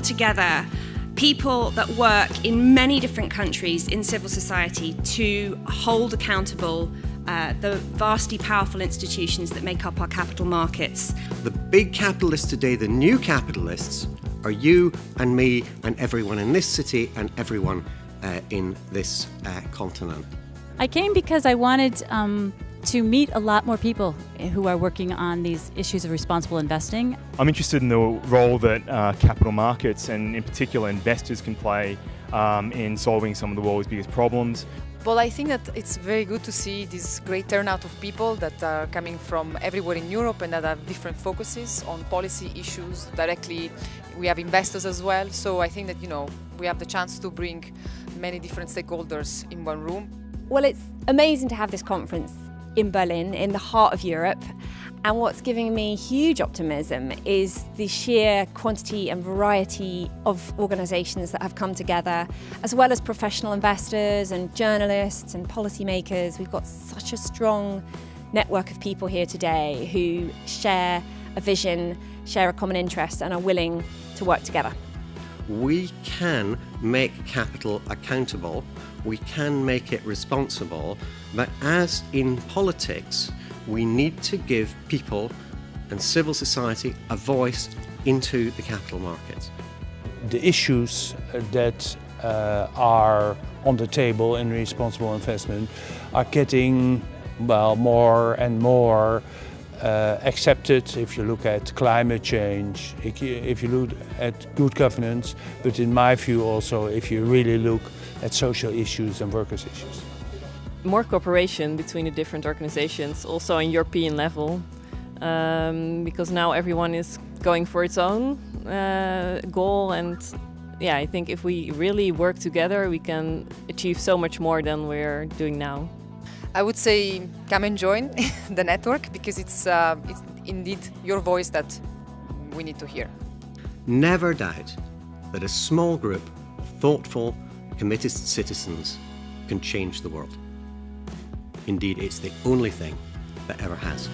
together people that work in many different countries in civil society to hold accountable the vastly powerful institutions that make up our capital markets. The big capitalists today, the new capitalists, are you and me and everyone in this city and everyone in this continent. I came because I wanted to meet a lot more people who are working on these issues of responsible investing. I'm interested in the role that capital markets and in particular investors can play in solving some of the world's biggest problems. Well, I think that it's very good to see this great turnout of people that are coming from everywhere in Europe and that have different focuses on policy issues directly. We have investors as well, so I think that, we have the chance to bring many different stakeholders in one room. Well, it's amazing to have this conference in Berlin, in the heart of Europe. And what's giving me huge optimism is the sheer quantity and variety of organisations that have come together, as well as professional investors and journalists and policymakers. We've got such a strong network of people here today who share a vision, share a common interest and are willing to work together. We can make capital accountable, we can make it responsible, but as in politics, we need to give people and civil society a voice into the capital markets. The issues that are on the table in responsible investment are getting, more and more accepted if you look at climate change, if you look at good governance, but in my view also if you really look at social issues and workers' issues. More cooperation between the different organizations, also on European level, because now everyone is going for its own goal, and I think if we really work together we can achieve so much more than we're doing now. I would say come and join the network because it's indeed your voice that we need to hear. Never doubt that a small group of thoughtful, committed citizens can change the world. Indeed, it's the only thing that ever has.